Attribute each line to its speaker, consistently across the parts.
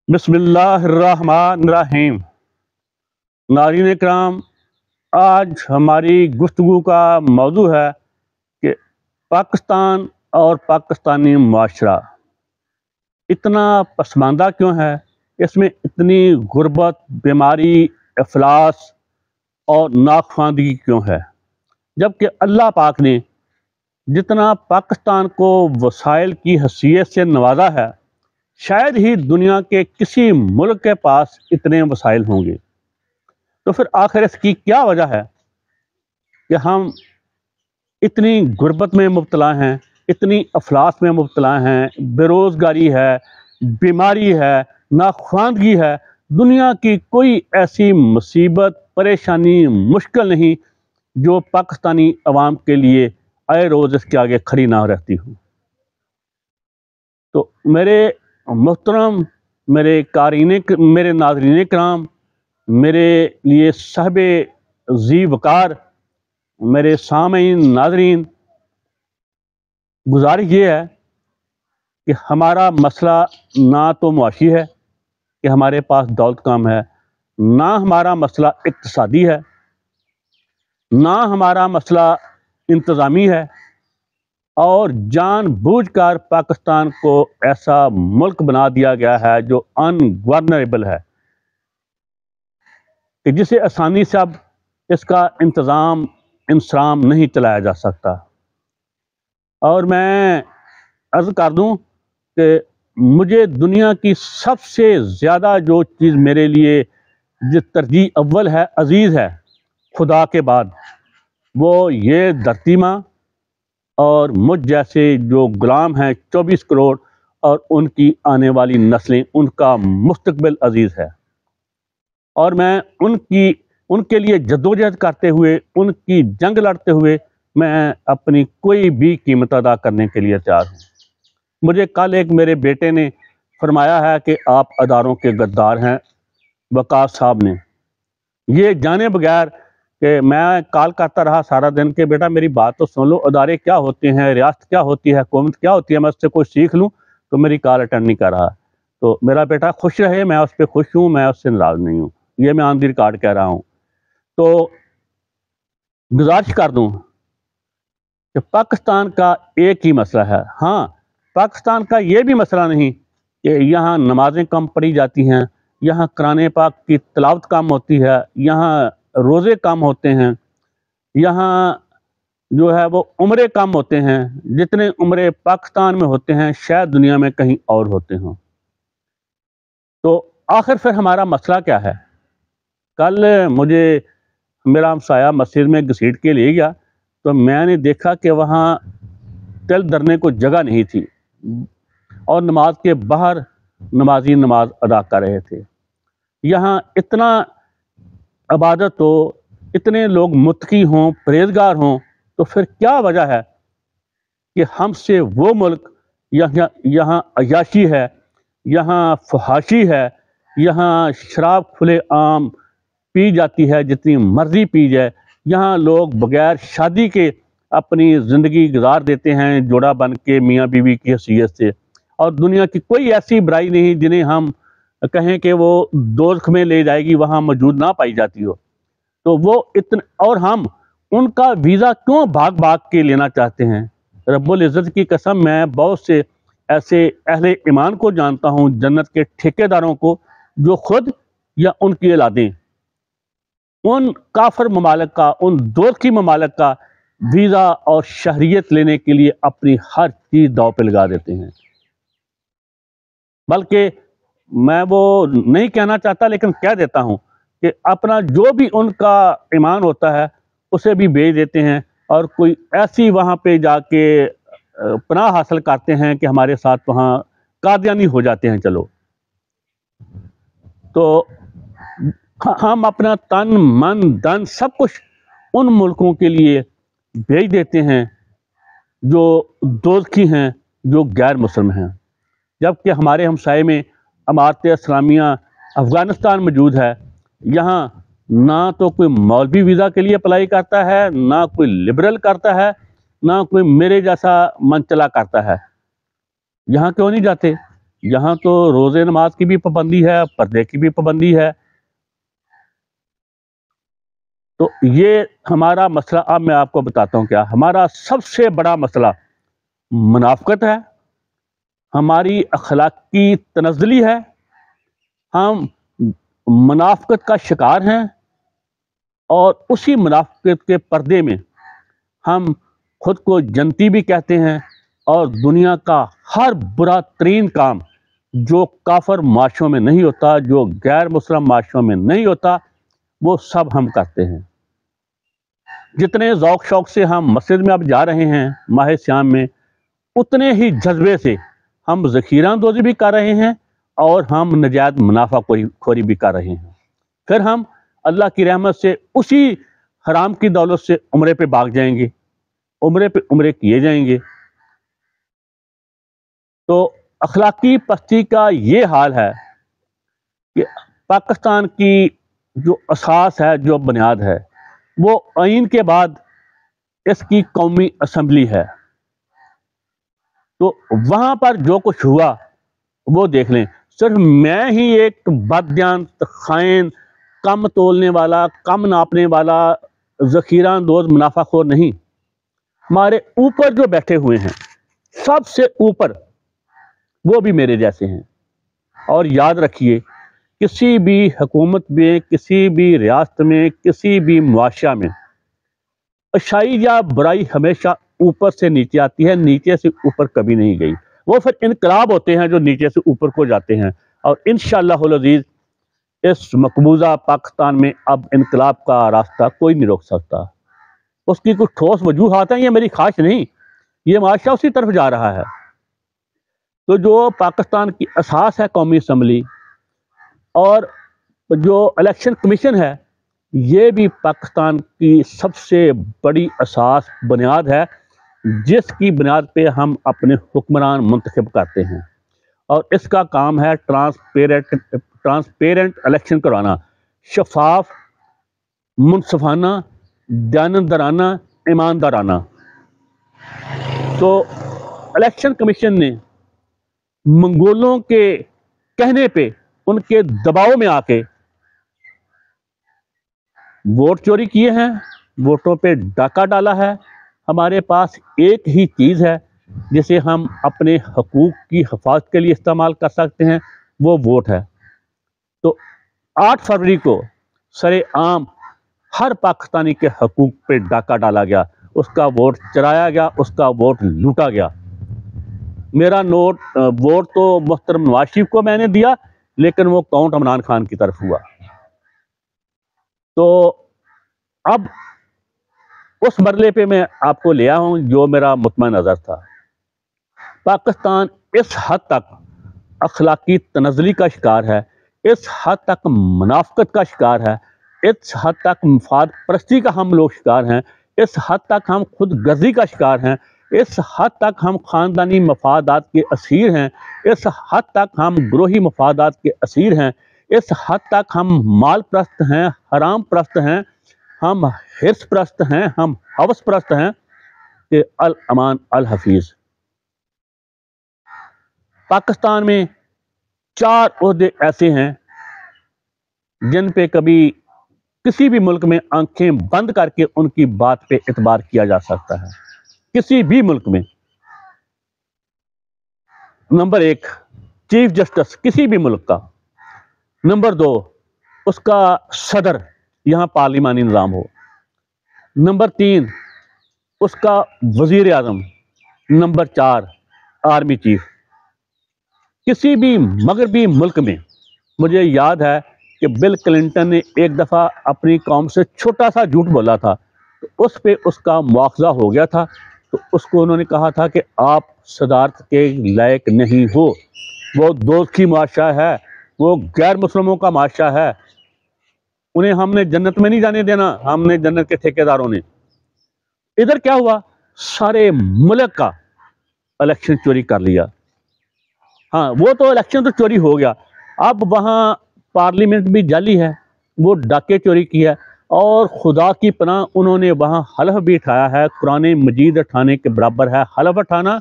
Speaker 1: بسم اللہ الرحمن الرحیم۔ ناظرین اکرام، آج ہماری گفتگو کا موضوع ہے کہ پاکستان اور پاکستانی معاشرہ اتنا پسماندہ کیوں ہے، اس میں اتنی غربت، بیماری، افلاس اور ناخواندگی کیوں ہے، جبکہ اللہ پاک نے جتنا پاکستان کو وسائل کی حیثیت سے نوازا ہے، شاید ہی دنیا کے کسی ملک کے پاس اتنے وسائل ہوں گے۔ تو پھر آخر اس کی کیا وجہ ہے کہ ہم اتنی غربت میں مبتلا ہیں، اتنی افلاس میں مبتلا ہیں، بے روزگاری ہے، بیماری ہے، ناخواندگی ہے۔ دنیا کی کوئی ایسی مصیبت، پریشانی، مشکل نہیں جو پاکستانی عوام کے لیے آئے روز اس کے آگے کھڑی نہ رہتی ہو۔ تو میرے محترم، میرے ناظرین کرام، میرے لیے صاحب ذی وقار، میرے سامعین ناظرین، گزارش یہ ہے کہ ہمارا مسئلہ نہ تو معاشی ہے کہ ہمارے پاس دولت کم ہے، نہ ہمارا مسئلہ اقتصادی ہے، نہ ہمارا مسئلہ انتظامی ہے، اور جان بوجھ کر پاکستان کو ایسا ملک بنا دیا گیا ہے جو ان گورنریبل ہے، کہ جسے آسانی سے اب اس کا انصرام نہیں چلایا جا سکتا۔ اور میں عرض کر دوں کہ مجھے دنیا کی سب سے زیادہ جو چیز میرے لیے ترجیح اول ہے، عزیز ہے خدا کے بعد، وہ یہ دھرتی ماں اور مجھ جیسے جو غلام ہیں 24 کروڑ اور ان کی آنے والی نسلیں، ان کا مستقبل عزیز ہے۔ اور میں ان کے لیے جدوجہد کرتے ہوئے، ان کی جنگ لڑتے ہوئے میں اپنی کوئی بھی قیمت ادا کرنے کے لیے تیار ہوں۔ مجھے کل ایک میرے بیٹے نے فرمایا ہے کہ آپ اداروں کے غدار ہیں، وقاص صاحب نے، یہ جانے بغیر کہ میں کال کرتا رہا سارا دن کہ بیٹا میری بات تو سن لو، ادارے کیا ہوتے ہیں، ریاست کیا ہوتی ہے، حکومت کیا ہوتی ہے، میں اس سے کوئی سیکھ لوں، تو میری کال اٹینڈ نہیں کر رہا۔ تو میرا بیٹا خوش رہے، میں اس پہ خوش ہوں، میں اس سے ناراض نہیں ہوں، یہ میں آن دی ریکارڈ کہہ رہا ہوں۔ تو گزارش کر دوں کہ پاکستان کا ایک ہی مسئلہ ہے۔ ہاں، پاکستان کا یہ بھی مسئلہ نہیں کہ یہاں نمازیں کم پڑھی جاتی ہیں، یہاں قرآن پاک کی تلاوت کم ہوتی ہے، یہاں روزے کم ہوتے ہیں، یہاں جو ہے وہ عمرے کم ہوتے ہیں۔ جتنے عمرے پاکستان میں ہوتے ہیں شاید دنیا میں کہیں اور ہوتے ہوں۔ تو آخر پھر ہمارا مسئلہ کیا ہے؟ کل مجھے میرا ہمسایہ مسجد میں گھسیٹ کے لے گیا تو میں نے دیکھا کہ وہاں تل دھرنے کو جگہ نہیں تھی، اور نماز کے باہر نمازی نماز ادا کر رہے تھے۔ یہاں اتنا عبادت ہو، اتنے لوگ متقی ہوں، پرہیزگار ہوں، تو پھر کیا وجہ ہے کہ ہم سے وہ ملک یہاں عیاشی ہے، یہاں فحاشی ہے، یہاں شراب کھلے عام پی جاتی ہے، جتنی مرضی پی جائے، یہاں لوگ بغیر شادی کے اپنی زندگی گزار دیتے ہیں جوڑا بن کے میاں بیوی کی حیثیت سے، اور دنیا کی کوئی ایسی برائی نہیں جنہیں ہم کہیں کہ وہ دوزخ میں لے جائے گی، وہاں موجود نہ پائی جاتی ہو۔ تو وہ اور ہم ان کا ویزا کیوں بھاگ بھاگ کے لینا چاہتے ہیں؟ رب العزت کی قسم، میں بہت سے ایسے اہل ایمان کو جانتا ہوں، جنت کے ٹھیکیداروں کو، جو خود یا ان کی اولادیں ان کافر ممالک کا، ان دوزخی ممالک کا ویزا اور شہریت لینے کے لیے اپنی ہر چیز داؤ پہ لگا دیتے ہیں۔ بلکہ میں وہ نہیں کہنا چاہتا لیکن کہہ دیتا ہوں کہ اپنا جو بھی ان کا ایمان ہوتا ہے اسے بھی بیچ دیتے ہیں، اور کوئی ایسی وہاں پہ جا کے پناہ حاصل کرتے ہیں کہ ہمارے ساتھ وہاں قادیانی ہو جاتے ہیں۔ چلو، تو ہم اپنا تن من دن سب کچھ ان ملکوں کے لیے بھیج دیتے ہیں جو دوزخی ہیں، جو غیر مسلم ہیں، جبکہ ہمارے ہمسائے میں امارت اسلامیہ افغانستان موجود ہے۔ یہاں نہ تو کوئی مولوی ویزا کے لیے اپلائی کرتا ہے، نہ کوئی لبرل کرتا ہے، نہ کوئی میرے جیسا من چلا کرتا ہے۔ یہاں کیوں نہیں جاتے؟ یہاں تو روزے نماز کی بھی پابندی ہے، پردے کی بھی پابندی ہے. تو یہ ہمارا مسئلہ، اب میں آپ کو بتاتا ہوں کیا ہمارا سب سے بڑا مسئلہ منافقت ہے، ہماری اخلاقی تنزلی ہے. ہم منافقت کا شکار ہیں، اور اسی منافقت کے پردے میں ہم خود کو جنتی بھی کہتے ہیں، اور دنیا کا ہر برا ترین کام جو کافر معاشروں میں نہیں ہوتا، جو غیر مسلم معاشروں میں نہیں ہوتا، وہ سب ہم کرتے ہیں. جتنے ذوق شوق سے ہم مسجد میں اب جا رہے ہیں ماہ سیام میں، اتنے ہی جذبے سے ہم ذخیرہ اندوزی بھی کر رہے ہیں، اور ہم نجائز منافع خوری بھی کر رہے ہیں. پھر ہم اللہ کی رحمت سے اسی حرام کی دولت سے عمرے پہ بھاگ جائیں گے، عمرے پہ عمرے کیے جائیں گے. تو اخلاقی پستی کا یہ حال ہے کہ پاکستان کی جو اساس ہے، جو بنیاد ہے، وہ آئین کے بعد اس کی قومی اسمبلی ہے. تو وہاں پر جو کچھ ہوا وہ دیکھ لیں. صرف میں ہی ایک بددیانت، خائن، کم تولنے والا، کم ناپنے والا، ذخیرہ اندوز منافع خور نہیں. ہمارے اوپر جو بیٹھے ہوئے ہیں، سب سے اوپر، وہ بھی میرے جیسے ہیں. اور یاد رکھیے، کسی بھی حکومت میں، کسی بھی ریاست میں، کسی بھی معاشرہ میں اچھائی یا برائی ہمیشہ اوپر سے نیچے آتی ہے، نیچے سے اوپر کبھی نہیں گئی. وہ پھر انقلاب ہوتے ہیں جو نیچے سے اوپر کو جاتے ہیں. اور انشاءاللہ العزیز اس مقبوضہ پاکستان میں اب انقلاب کا راستہ کوئی نہیں روک سکتا. اس کی کچھ ٹھوس وجوہات ہیں، یہ میری خواہش نہیں، یہ معاشرہ اسی طرف جا رہا ہے. تو جو پاکستان کی اساس ہے قومی اسمبلی، اور جو الیکشن کمیشن ہے، یہ بھی پاکستان کی سب سے بڑی اساس بنیاد ہے، جس کی بنیاد پہ ہم اپنے حکمران منتخب کرتے ہیں. اور اس کا کام ہے ٹرانسپیرنٹ الیکشن کروانا، شفاف، منصفانہ، دیانتدارانہ، ایماندارانہ. تو الیکشن کمیشن نے منگولوں کے کہنے پہ، ان کے دباؤ میں آ کے ووٹ چوری کیے ہیں، ووٹوں پہ ڈاکہ ڈالا ہے. ہمارے پاس ایک ہی چیز ہے جسے ہم اپنے حقوق کی حفاظت کے لیے استعمال کر سکتے ہیں، وہ ووٹ ہے. تو 8 فروری کو سرے عام ہر پاکستانی کے حقوق پہ ڈاکہ ڈالا گیا، اس کا ووٹ چرایا گیا، اس کا ووٹ لوٹا گیا. میرا ووٹ تو محترم نواز شریف کو میں نے دیا، لیکن وہ کاؤنٹ عمران خان کی طرف ہوا. تو اب اس مرحلے پہ میں آپ کو لیا ہوں جو میرا مطمئن نظر تھا. پاکستان اس حد تک اخلاقی تنزلی کا شکار ہے، اس حد تک منافقت کا شکار ہے، اس حد تک مفاد پرستی کا ہم لوگ شکار ہیں، اس حد تک ہم خود غرضی کا شکار ہیں، اس حد تک ہم خاندانی مفادات کے اسیر ہیں، اس حد تک ہم گروہی مفادات کے اسیر ہیں، اس حد تک ہم مال پرست ہیں، حرام پرست ہیں، ہم حرص پرست ہیں، ہم ہوس پرست ہیں کہ الامان الحفیظ. پاکستان میں 4 عہدے ایسے ہیں جن پہ کبھی کسی بھی ملک میں آنکھیں بند کر کے ان کی بات پہ اعتبار کیا جا سکتا ہے، کسی بھی ملک میں. نمبر 1 چیف جسٹس کسی بھی ملک کا. نمبر 2 اس کا صدر، یہاں پارلیمانی نظام ہو. نمبر 3 اس کا وزیر اعظم. Number 4 army chief. کسی بھی مغربی ملک میں مجھے یاد ہے کہ بل کلنٹن نے ایک دفعہ اپنی قوم سے چھوٹا سا جھوٹ بولا تھا، تو اس پہ اس کا مواخذہ ہو گیا تھا. تو اس کو انہوں نے کہا تھا کہ آپ صدارت کے لائق نہیں ہو، وہ دوزخی معاشرہ ہے، وہ غیر مسلموں کا معاشرہ ہے، انہیں ہم نے جنت میں نہیں جانے دینا، ہم نے جنت کے ٹھیکیداروں نے. ادھر کیا ہوا؟ سارے ملک کا الیکشن چوری کر لیا. ہاں وہ تو الیکشن تو چوری ہو گیا، اب وہاں پارلیمنٹ بھی جعلی ہے، وہ ڈاکے چوری کیا، اور خدا کی پناہ انہوں نے وہاں حلف بھی اٹھایا ہے. قرآن مجید اٹھانے کے برابر ہے حلف اٹھانا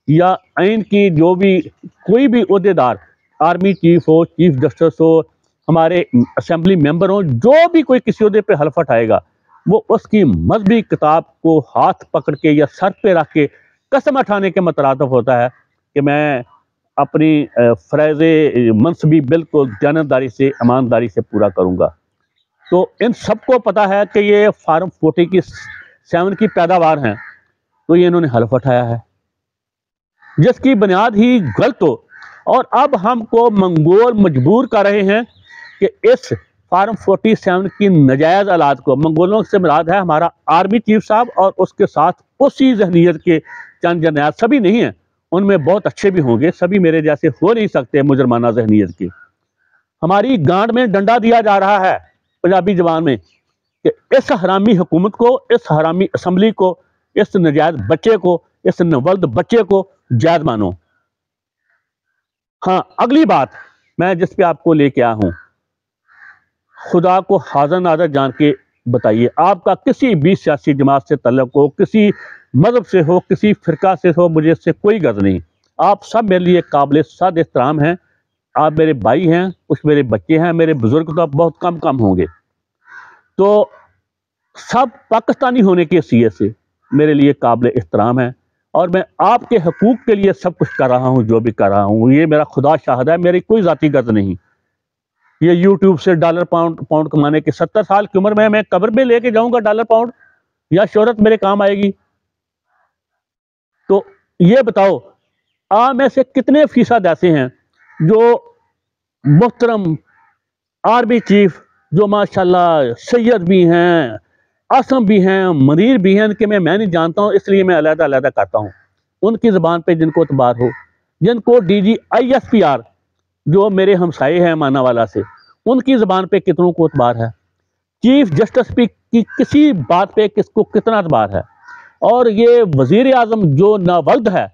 Speaker 1: یا آئین کی جو بھی کوئی بھی عہدیدار، آرمی چیف ہو، چیف جسٹس ہو، ہمارے اسمبلی ممبر ہوں، جو بھی کوئی کسی عہدے پہ حلف اٹھائے گا، وہ اس کی مذہبی کتاب کو ہاتھ پکڑ کے یا سر پہ رکھ کے قسم اٹھانے کے مترادف ہوتا ہے کہ میں اپنی فرائض منصبی بالکل دیانتداری سے، ایمانداری سے پورا کروں گا۔ تو ان سب کو پتا ہے کہ یہ فارم 47 کی پیداوار ہیں، تو یہ انہوں نے حلف اٹھایا ہے جس کی بنیاد ہی غلط ہو، اور اب ہم کو منگول مجبور کر رہے ہیں کہ اس فارم 47 کی نجائز آلات کو، منگولوں سے مراد ہے ہمارا آرمی چیف صاحب اور اس کے ساتھ اسی ذہنیت کے چند جنیات، سبھی نہیں ہیں، ان میں بہت اچھے بھی ہوں گے، سبھی میرے جیسے ہو نہیں سکتے مجرمانہ ذہنیت کے۔ ہماری گانڈ میں ڈنڈا دیا جا رہا ہے پنجابی زبان میں کہ اس حرامی حکومت کو، اس حرامی اسمبلی کو، اس نجائز بچے کو، اس نولد بچے کو جائز مانو۔ ہاں، اگلی بات میں جس پہ آپ کو لے کے آیا ہوں، خدا کو حاضر ناظر جان کے بتائیے، آپ کا کسی بھی سیاسی جماعت سے تعلق ہو، کسی مذہب سے ہو، کسی فرقہ سے ہو، مجھے اس سے کوئی غرض نہیں، آپ سب میرے لیے قابل صد احترام ہیں، آپ میرے بھائی ہیں، کچھ میرے بچے ہیں، میرے بزرگ تو بہت کم ہوں گے، تو سب پاکستانی ہونے کی حیثیت سے میرے لیے قابل احترام ہے، اور میں آپ کے حقوق کے لیے سب کچھ کر رہا ہوں، جو بھی کر رہا ہوں، یہ میرا خدا شاہد ہے، میری کوئی ذاتی غرض نہیں۔ یہ یوٹیوب سے ڈالر پاؤنڈ کمانے کے 70 سال کی عمر میں قبر میں لے کے جاؤں گا ڈالر پاؤنڈ، یا شہرت میرے کام آئے گی؟ تو یہ بتاؤ، آپ میں سے کتنے فیصد ایسے ہیں جو محترم آرمی چیف، جو ماشاءاللہ سید بھی ہیں، آسم بھی ہیں، منیر بھی ہیں، کہ میں نہیں جانتا ہوں، اس لیے میں علیحدہ کرتا ہوں، ان کی زبان پہ جن کو اعتبار ہو، جن کو ڈی جی ISPR جو میرے ہمسائے ہیں مانا والا سے، ان کی زبان پہ کتنوں کو اعتبار ہے، چیف جسٹس کی کسی بات پہ کس کو کتنا اعتبار ہے، اور یہ وزیر اعظم جو ناولد ہے،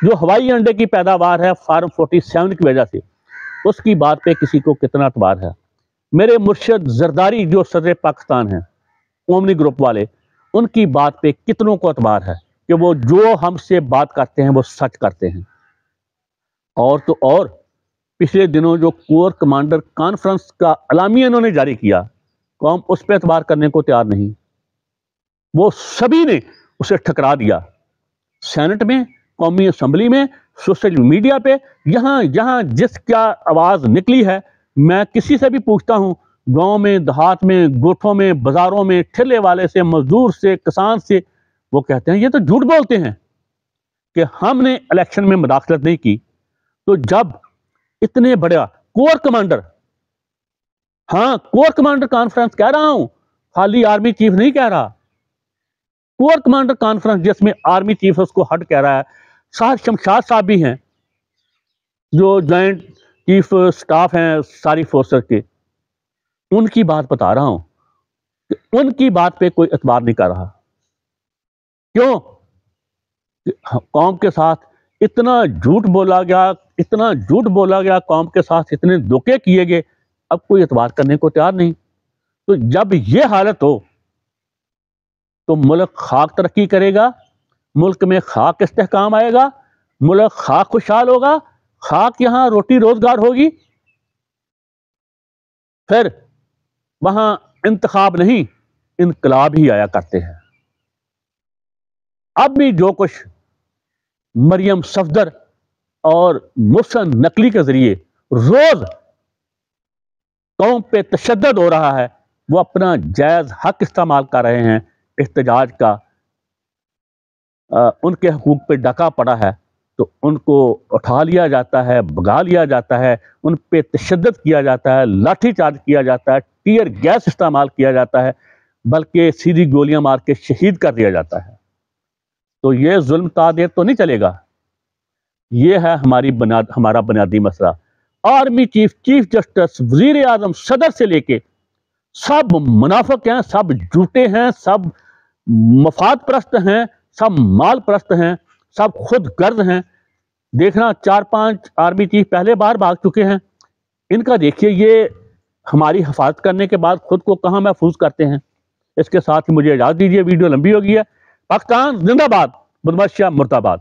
Speaker 1: جو ہوائی انڈے کی پیداوار ہے فارم 47 کی وجہ سے، اس کی بات پہ کسی کو کتنا اعتبار ہے؟ میرے مرشد زرداری جو صدر پاکستان ہیں، قومی گروپ والے، ان کی بات پہ کتنوں کو اعتبار ہے کہ وہ جو ہم سے بات کرتے ہیں وہ سچ کرتے ہیں؟ اور تو اور پچھلے دنوں جو کور کمانڈر کانفرنس کا اعلامیہ انہوں نے جاری کیا، قوم اس پہ اعتبار کرنے کو تیار نہیں، وہ سبھی نے اسے ٹھکرا دیا، سینٹ میں، قومی اسمبلی میں، سوشل میڈیا پہ، یہاں جس کیا آواز نکلی ہے، میں کسی سے بھی پوچھتا ہوں، گاؤں میں، دیہات میں، گوٹھوں میں، بازاروں میں، ٹھیلے والے سے، مزدور سے، کسان سے، وہ کہتے ہیں یہ تو جھوٹ بولتے ہیں کہ ہم نے الیکشن میں مداخلت نہیں کی۔ تو جب اتنے بڑا کور کمانڈر، ہاں کور کمانڈر کانفرنس کہہ رہا ہوں، خالی آرمی چیف نہیں کہہ رہا، کور کمانڈر کانفرنس جس میں آرمی چیف اس کو ہٹ کہہ رہا ہے، ساتھ شمشاد صاحب بھی ہیں جو جوائنٹ چیف سٹاف ہیں ساری فورسز کے، ان کی بات بتا رہا ہوں کہ ان کی بات پہ کوئی اعتبار نہیں کر رہا۔ کیوں؟ قوم کے ساتھ اتنا جھوٹ بولا گیا، قوم کے ساتھ اتنے دھوکے کیے گئے، اب کوئی اعتبار کرنے کو تیار نہیں۔ تو جب یہ حالت ہو تو ملک خاک ترقی کرے گا، ملک میں خاک استحکام آئے گا، ملک خاک خوشحال ہوگا، خاک یہاں روٹی روزگار ہوگی، پھر وہاں انتخاب نہیں انقلاب ہی آیا کرتے ہیں۔ اب بھی جو کچھ مریم صفدر اور محسن نقوی کے ذریعے روز قوم پہ تشدد ہو رہا ہے، وہ اپنا جائز حق استعمال کر رہے ہیں احتجاج کا، ان کے حقوق پہ ڈاکہ پڑا ہے تو ان کو اٹھا لیا جاتا ہے، بھگا لیا جاتا ہے، ان پہ تشدد کیا جاتا ہے، لاٹھی چارج کیا جاتا ہے، ٹیئر گیس استعمال کیا جاتا ہے، بلکہ سیدھی گولیاں مار کے شہید کر دیا جاتا ہے۔ تو یہ ظلم تا دیر تو نہیں چلے گا۔ یہ ہے ہمارا بنیادی مسئلہ۔ آرمی چیف، چیف جسٹس، وزیر اعظم، صدر سے لے کے سب منافق ہیں، سب جھوٹے ہیں، سب مفاد پرست ہیں، سب مال پرست ہیں، سب خود غرض ہیں۔ دیکھنا 4-5 آرمی چیف پہلے بار بھاگ چکے ہیں، ان کا دیکھیے یہ ہماری حفاظت کرنے کے بعد خود کو کہاں محفوظ کرتے ہیں۔ اس کے ساتھ ہی مجھے اجازت دیجیے، ویڈیو لمبی ہو گئی ہے۔ پاکستان زندہ باد، بدماشیہ مردہ باد۔